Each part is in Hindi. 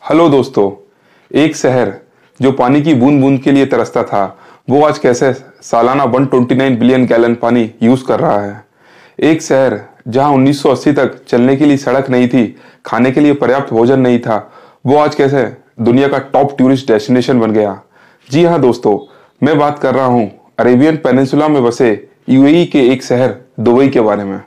हेलो दोस्तों। एक शहर जो पानी की बूंद बूंद के लिए तरसता था, वो आज कैसे सालाना 129 बिलियन गैलन पानी यूज कर रहा है। एक शहर जहां 1980 तक चलने के लिए सड़क नहीं थी, खाने के लिए पर्याप्त भोजन नहीं था, वो आज कैसे दुनिया का टॉप टूरिस्ट डेस्टिनेशन बन गया। जी हाँ दोस्तों, मैं बात कर रहा हूँ अरेबियन पेनिनसुला में बसे यूएई के एक शहर दुबई के बारे में।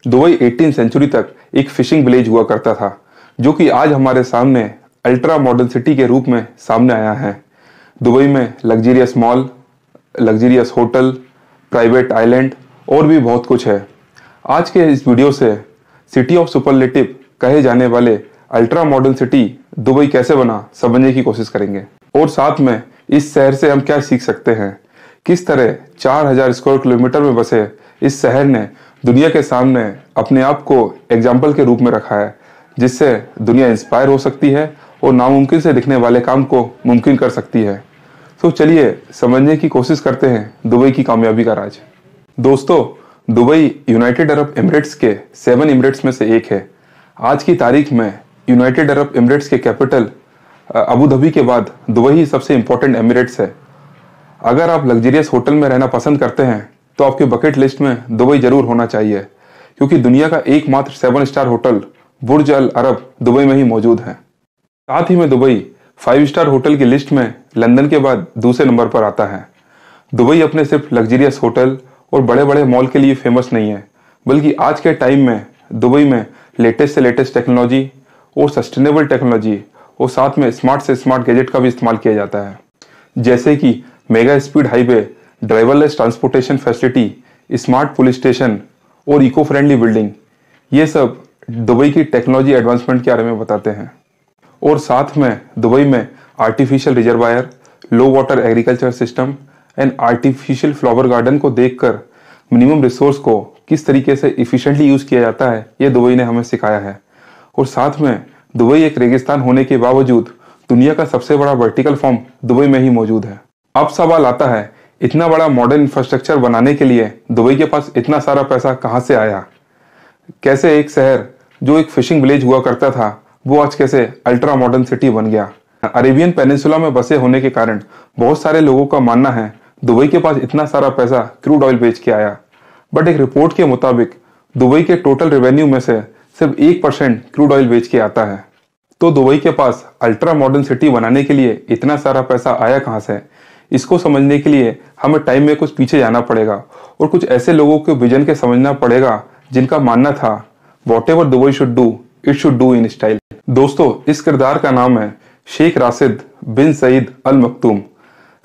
दुबई 18 सेंचुरी तक एक फिशिंग विलेज हुआ करता था, जो कि आज हमारे सामने अल्ट्रा मॉडर्न सिटी के रूप में सामने आया है। दुबई में luxurious mall, luxurious hotel, private island और भी बहुत कुछ है। आज के इस वीडियो से सिटी ऑफ सुपरलेटिव कहे जाने वाले अल्ट्रा मॉडर्न सिटी दुबई कैसे बना समझने की कोशिश करेंगे, और साथ में इस शहर से हम क्या सीख सकते हैं। किस तरह 4000 स्क्वायर किलोमीटर में बसे इस शहर ने दुनिया के सामने अपने आप को एग्जाम्पल के रूप में रखा है, जिससे दुनिया इंस्पायर हो सकती है और नामुमकिन से दिखने वाले काम को मुमकिन कर सकती है। तो चलिए समझने की कोशिश करते हैं दुबई की कामयाबी का राज। दोस्तों, दुबई यूनाइटेड अरब एमिरेट्स के 7 एमिरेट्स में से एक है। आज की तारीख में यूनाइटेड अरब एमिरेट्स के कैपिटल अबू धाबी के बाद दुबई ही सबसे इंपॉर्टेंट एमिरेट्स है। अगर आप लग्जरियस होटल में रहना पसंद करते हैं तो आपके बकेट लिस्ट में दुबई जरूर होना चाहिए, क्योंकि दुनिया का एकमात्र 7 स्टार होटल बुर्ज अल अरब दुबई में ही मौजूद है। साथ ही में दुबई 5 स्टार होटल की लिस्ट में लंदन के बाद दूसरे नंबर पर आता है। दुबई अपने सिर्फ लग्जरियस होटल और बड़े बड़े मॉल के लिए फेमस नहीं है, बल्कि आज के टाइम में दुबई में लेटेस्ट से लेटेस्ट टेक्नोलॉजी और सस्टेनेबल टेक्नोलॉजी और साथ में स्मार्ट से स्मार्ट गैजेट का भी इस्तेमाल किया जाता है, जैसे कि mega speed highway, driverless transportation facility, smart police station और इको फ्रेंडली बिल्डिंग। ये सब दुबई की टेक्नोलॉजी एडवांसमेंट के बारे में बताते हैं। और साथ में दुबई में artificial reservoir, low water agriculture system and artificial flower garden को देखकर मिनिमम रिसोर्स को किस तरीके से इफिशिएंटली यूज किया जाता है, ये दुबई ने हमें सिखाया है। और साथ में दुबई एक रेगिस्तान होने के बावजूद दुनिया का सबसे बड़ा वर्टिकल फॉर्म दुबई में ही मौजूद है। अब सवाल आता है, इतना बड़ा मॉडर्न इंफ्रास्ट्रक्चर बनाने के लिए दुबई के पास इतना सारा पैसा कहाँ से आया। कैसे एक शहर जो एक फिशिंग विलेज हुआ करता था, वो आज कैसे अल्ट्रा मॉडर्न सिटी बन गया। अरेबियन पेनिनसुला में बसे होने के कारण बहुत सारे लोगों का मानना है दुबई के पास इतना सारा पैसा क्रूड ऑयल बेच के आया। बट एक रिपोर्ट के मुताबिक दुबई के टोटल रेवेन्यू में से सिर्फ 1% क्रूड ऑयल बेच के आता है। तो दुबई के पास अल्ट्रा मॉडर्न सिटी बनाने के लिए इतना सारा पैसा आया कहाँ से, इसको समझने के लिए हमें टाइम में कुछ पीछे जाना पड़ेगा और कुछ ऐसे लोगों के विजन के समझना पड़ेगा जिनका मानना था whatever Dubai should do, it should do in style. दोस्तों, इस किरदार का नाम है शेख राशिद बिन सईद अल मखदूम।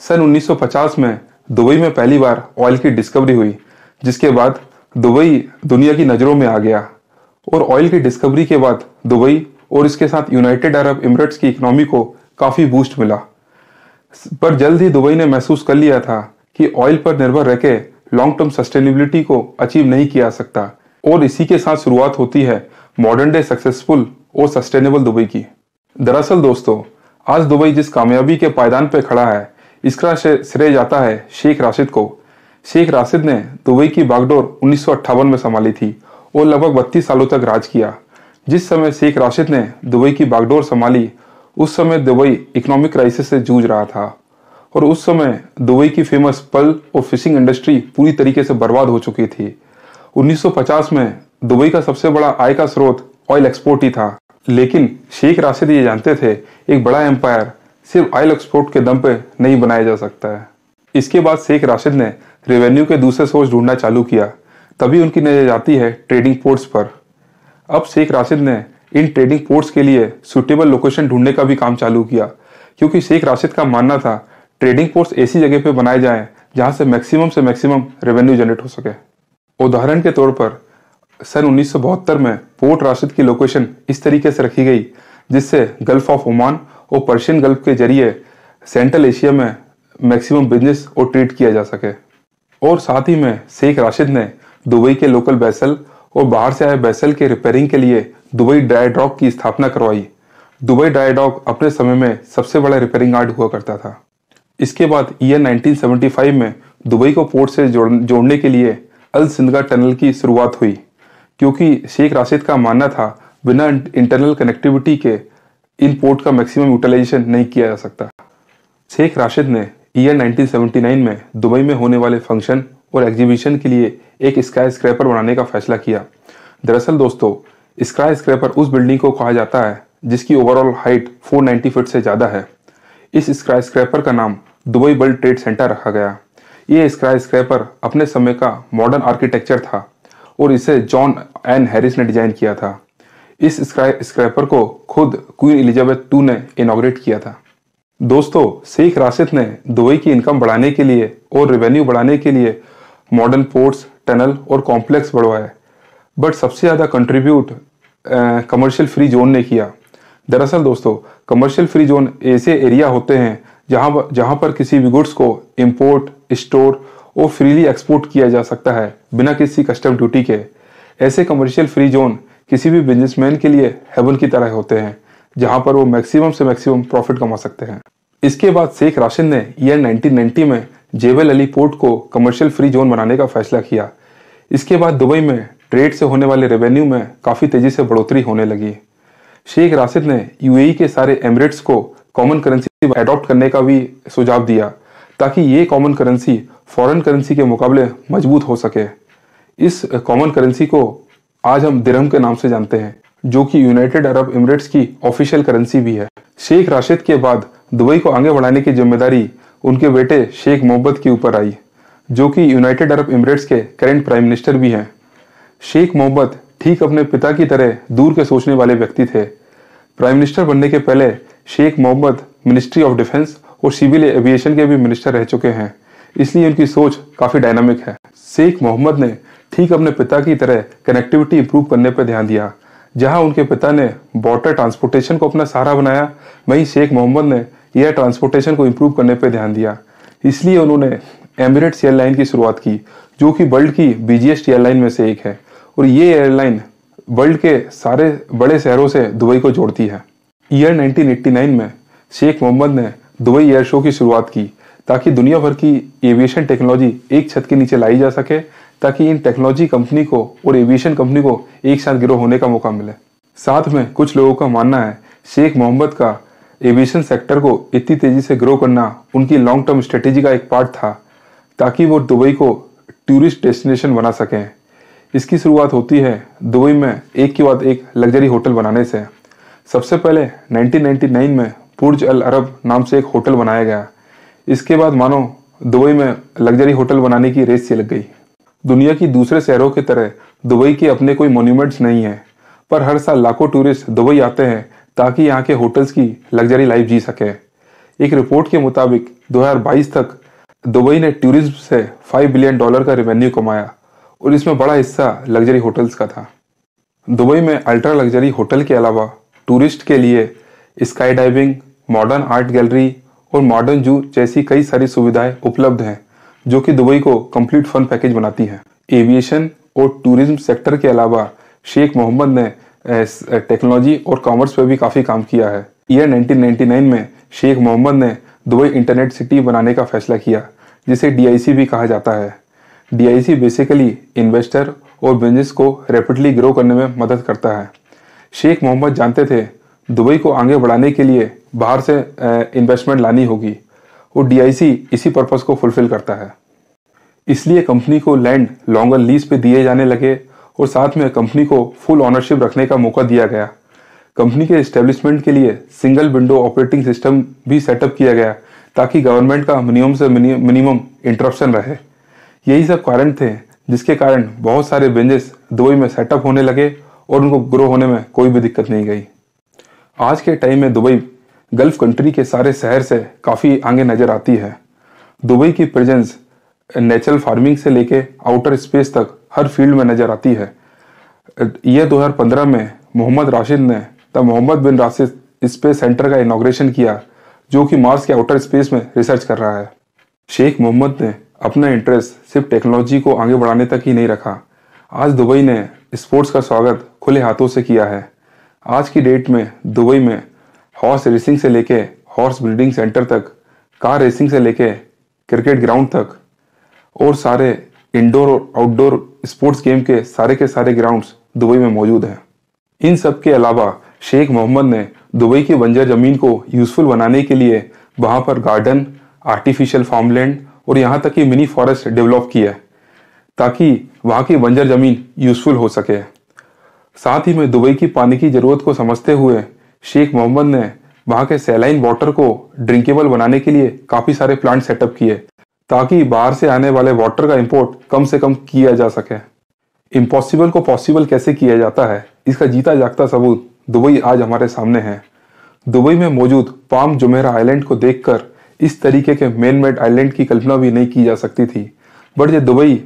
सन 1950 में दुबई में पहली बार ऑयल की डिस्कवरी हुई, जिसके बाद दुबई दुनिया की नज़रों में आ गया। और ऑयल की डिस्कवरी के बाद दुबई और इसके साथ यूनाइटेड अरब एमिरेट्स की इकोनॉमी को काफ़ी बूस्ट मिला। पर जल्द ही दुबई ने महसूस कर लिया था कि ऑयल पर निर्भर रहकर लॉन्ग टर्म सस्टेनेबिलिटी को अचीव नहीं किया जा सकता, और इसी के साथ शुरुआत होती है मॉडर्न डे सक्सेसफुल और सस्टेनेबल दुबई की। दरअसल दोस्तों, आज दुबई जिस कामयाबी के पायदान पर खड़ा है, इसका श्रेय जाता है शेख राशिद को। शेख राशिद ने दुबई की बागडोर 1958 में संभाली थी और लगभग 32 सालों तक राज किया। जिस समय शेख राशिद ने दुबई की बागडोर संभाली, उस समय दुबई इकोनॉमिक क्राइसिस से जूझ रहा था, और उस समय दुबई की फेमस पर्ल और फिशिंग इंडस्ट्री पूरी तरीके से बर्बाद हो चुकी थी। 1950 में दुबई का सबसे बड़ा आय का स्रोत ऑयल एक्सपोर्ट ही था, लेकिन शेख राशिद ये जानते थे एक बड़ा एम्पायर सिर्फ ऑयल एक्सपोर्ट के दम पे नहीं बनाया जा सकता है। इसके बाद शेख राशिद ने रेवेन्यू के दूसरे सोर्स ढूंढना चालू किया। तभी उनकी नजर जाती है ट्रेडिंग पोर्ट्स पर। अब शेख राशिद ने इन ट्रेडिंग पोर्ट्स के लिए सुटेबल लोकेशन ढूंढने का भी काम चालू किया, क्योंकि शेख राशिद का मानना था ट्रेडिंग पोर्ट्स ऐसी जगह पे बनाए जाएं जहां से मैक्सिमम रेवेन्यू जनरेट हो सके। उदाहरण के तौर पर सन 1972 में पोर्ट राशिद की लोकेशन इस तरीके से रखी गई, जिससे गल्फ ऑफ ओमान और पर्शियन गल्फ के जरिए सेंट्रल एशिया में मैक्सिमम बिजनेस और ट्रेड किया जा सके। और साथ ही में शेख राशिद ने दुबई के लोकल बेसल और बाहर से आए बेसल के रिपेयरिंग के लिए दुबई ड्राई डॉक की स्थापना करवाई। दुबई ड्राई डॉक अपने समय में सबसे बड़ा रिपेयरिंग यार्ड हुआ करता था। इसके बाद ईयर 1975 में दुबई को पोर्ट से जोड़ने के लिए अल सिंदगा टनल की शुरुआत हुई, क्योंकि शेख राशिद का मानना था बिना इंटरनल कनेक्टिविटी के इन पोर्ट का मैक्सिमम यूटिलाइजेशन नहीं किया जा सकता। शेख राशिद ने ईयर 1979 में दुबई में होने वाले फंक्शन और एग्जीबिशन के लिए एक स्काई स्क्रैपर बनाने का फैसला किया। दरअसल दोस्तों, स्काई स्क्रैपर उस बिल्डिंग को कहा जाता है जिसकी ओवरऑल हाइट 490 फीट से ज़्यादा है। इस स्काई स्क्रैपर का नाम दुबई वर्ल्ड ट्रेड सेंटर रखा गया। ये स्काई स्क्रैपर अपने समय का मॉडर्न आर्किटेक्चर था और इसे जॉन एन हैरिस ने डिजाइन किया था। इस स्काई स्क्रैपर को खुद क्वीन एलिजाबेथ II ने इनॉग्रेट किया था। दोस्तों, शेख राशिद ने दुबई की इनकम बढ़ाने के लिए और रेवेन्यू बढ़ाने के लिए मॉडर्न पोर्ट्स, टनल और कॉम्प्लेक्स बढ़वाए, बट सबसे ज़्यादा कंट्रीब्यूट कमर्शियल फ्री जोन ने किया। दरअसल दोस्तों, कमर्शियल फ्री जोन ऐसे एरिया होते हैं जहां पर किसी भी गुड्स को इंपोर्ट, स्टोर और फ्रीली एक्सपोर्ट किया जा सकता है बिना किसी कस्टम ड्यूटी के। ऐसे कमर्शियल फ्री जोन किसी भी बिजनेसमैन के लिए हेवन की तरह होते हैं जहां पर वो मैक्सिमम से मैक्सिमम प्रॉफिट कमा सकते हैं। इसके बाद शेख राशिद ने ईयर 1990 में जेबल अली पोर्ट को कमर्शियल फ्री जोन बनाने का फैसला किया। इसके बाद दुबई में ट्रेड से होने वाले रेवेन्यू में काफ़ी तेजी से बढ़ोतरी होने लगी। शेख राशिद ने यूएई के सारे एमिरेट्स को कॉमन करेंसी अडॉप्ट करने का भी सुझाव दिया ताकि ये कॉमन करेंसी फॉरेन करेंसी के मुकाबले मजबूत हो सके। इस कॉमन करेंसी को आज हम दिरहम के नाम से जानते हैं, जो कि यूनाइटेड अरब एमिरेट्स की ऑफिशियल करेंसी भी है। शेख राशिद के बाद दुबई को आगे बढ़ाने की जिम्मेदारी उनके बेटे शेख मोहम्मद के ऊपर आई, जो कि यूनाइटेड अरब एमिरेट्स के करंट प्राइम मिनिस्टर भी हैं। शेख मोहम्मद ठीक अपने पिता की तरह दूर के सोचने वाले व्यक्ति थे। प्राइम मिनिस्टर बनने के पहले Sheikh Mohammed ministry of defence और सिविल एविएशन के भी मिनिस्टर रह चुके हैं, इसलिए उनकी सोच काफ़ी डायनामिक है। शेख मोहम्मद ने ठीक अपने पिता की तरह कनेक्टिविटी इंप्रूव करने पर ध्यान दिया। जहां उनके पिता ने वाटर ट्रांसपोर्टेशन को अपना सहारा बनाया, वहीं शेख मोहम्मद ने एयर ट्रांसपोर्टेशन को इंप्रूव करने पर ध्यान दिया। इसलिए उन्होंने एमिरेट्स एयरलाइन की शुरुआत की, जो कि वर्ल्ड की बिजिएस्ट एयरलाइन में से एक है और ये एयरलाइन वर्ल्ड के सारे बड़े शहरों से दुबई को जोड़ती है। ईयर 1989 में शेख मोहम्मद ने दुबई एयर शो की शुरुआत की ताकि दुनिया भर की एविएशन टेक्नोलॉजी एक छत के नीचे लाई जा सके, ताकि इन टेक्नोलॉजी कंपनी को और एविएशन कंपनी को एक साथ ग्रो होने का मौका मिले। साथ में कुछ लोगों का मानना है शेख मोहम्मद का एविएशन सेक्टर को इतनी तेजी से ग्रो करना उनकी लॉन्ग टर्म स्ट्रेटेजी का एक पार्ट था ताकि वो दुबई को टूरिस्ट डेस्टिनेशन बना सकें। इसकी शुरुआत होती है दुबई में एक के बाद एक लग्जरी होटल बनाने से। सबसे पहले 1999 में बुर्ज अल अरब नाम से एक होटल बनाया गया। इसके बाद मानो दुबई में लग्जरी होटल बनाने की रेस सी लग गई। दुनिया की दूसरे शहरों की तरह दुबई के अपने कोई मॉन्यूमेंट्स नहीं है, पर हर साल लाखों टूरिस्ट दुबई आते हैं ताकि यहाँ के होटल्स की लग्जरी लाइफ जी सके। एक रिपोर्ट के मुताबिक 2022 तक दुबई ने टूरिज्म से $5 बिलियन का रेवेन्यू कमाया और इसमें बड़ा हिस्सा लग्जरी होटल्स का था। दुबई में अल्ट्रा लग्जरी होटल के अलावा टूरिस्ट के लिए sky diving, modern art gallery और मॉडर्न जू जैसी कई सारी सुविधाएं उपलब्ध हैं, जो कि दुबई को कंप्लीट फन पैकेज बनाती हैं। एविएशन और टूरिज्म सेक्टर के अलावा शेख मोहम्मद ने टेक्नोलॉजी और कॉमर्स पर भी काफ़ी काम किया है। ईयर 1999 में शेख मोहम्मद ने दुबई इंटरनेट सिटी बनाने का फैसला किया, जिसे DIC भी कहा जाता है। DIC बेसिकली इन्वेस्टर और बिजनेस को रैपिडली ग्रो करने में मदद करता है। शेख मोहम्मद जानते थे दुबई को आगे बढ़ाने के लिए बाहर से इन्वेस्टमेंट लानी होगी और DIC इसी पर्पस को फुलफिल करता है। इसलिए कंपनी को लैंड लॉन्गर लीज पे दिए जाने लगे और साथ में कंपनी को फुल ऑनरशिप रखने का मौका दिया गया। कंपनी के एस्टेब्लिशमेंट के लिए सिंगल विंडो ऑपरेटिंग सिस्टम भी सेटअप किया गया ताकि गवर्नमेंट का मिनिमम से मिनिमम इंटरप्शन रहे। यही सब कारण थे जिसके कारण बहुत सारे बिजनेस दुबई में सेटअप होने लगे और उनको ग्रो होने में कोई भी दिक्कत नहीं गई। आज के टाइम में दुबई गल्फ कंट्री के सारे शहर से काफ़ी आगे नज़र आती है। दुबई की प्रेजेंस नेचुरल फार्मिंग से लेके आउटर स्पेस तक हर फील्ड में नज़र आती है। ईयर 2015 में मोहम्मद राशिद ने the Mohammed bin Rashid space centre का इनॉग्रेशन किया, जो कि मार्स के आउटर स्पेस में रिसर्च कर रहा है। शेख मोहम्मद ने अपना इंटरेस्ट सिर्फ टेक्नोलॉजी को आगे बढ़ाने तक ही नहीं रखा। आज दुबई ने स्पोर्ट्स का स्वागत खुले हाथों से किया है। आज की डेट में दुबई में हॉर्स रेसिंग से लेके हॉर्स ब्रीडिंग सेंटर तक, कार रेसिंग से लेके क्रिकेट ग्राउंड तक और सारे इंडोर और आउटडोर स्पोर्ट्स गेम के सारे ग्राउंड्स दुबई में मौजूद हैं। इन सब के अलावा शेख मोहम्मद ने दुबई की बंजर जमीन को यूजफुल बनाने के लिए वहां पर गार्डन, आर्टिफिशियल फार्मलैंड और यहाँ तक कि मिनी फॉरेस्ट डेवलप किया है ताकि वहां की बंजर जमीन यूजफुल हो सके। साथ ही में दुबई की पानी की जरूरत को समझते हुए शेख मोहम्मद ने वहां के सैलाइन वाटर को ड्रिंकेबल बनाने के लिए काफी सारे प्लांट सेटअप किए ताकि बाहर से आने वाले वाटर का इंपोर्ट कम से कम किया जा सके। इम्पॉसिबल को पॉसिबल कैसे किया जाता है, इसका जीता जागता सबूत दुबई आज हमारे सामने है। दुबई में मौजूद पाम जुमेरा आइलैंड को देखकर इस तरीके के मैन मेड आइलैंड की कल्पना भी नहीं की जा सकती थी, बट ये दुबई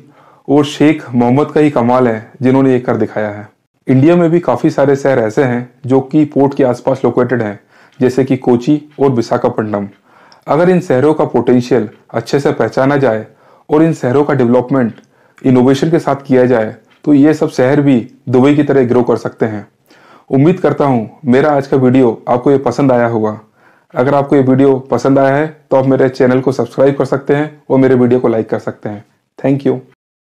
और शेख मोहम्मद का ही कमाल है जिन्होंने ये कर दिखाया है। इंडिया में भी काफी सारे शहर ऐसे हैं जो कि पोर्ट के आसपास लोकेटेड हैं, जैसे कि कोची और विशाखापट्टनम। अगर इन शहरों का पोटेंशियल अच्छे से पहचाना जाए और इन शहरों का डेवलपमेंट इनोवेशन के साथ किया जाए तो ये सब शहर भी दुबई की तरह ग्रो कर सकते हैं। उम्मीद करता हूँ मेरा आज का वीडियो आपको ये पसंद आया होगा। अगर आपको ये वीडियो पसंद आया है तो आप मेरे चैनल को सब्सक्राइब कर सकते हैं और मेरे वीडियो को लाइक कर सकते हैं। Thank you.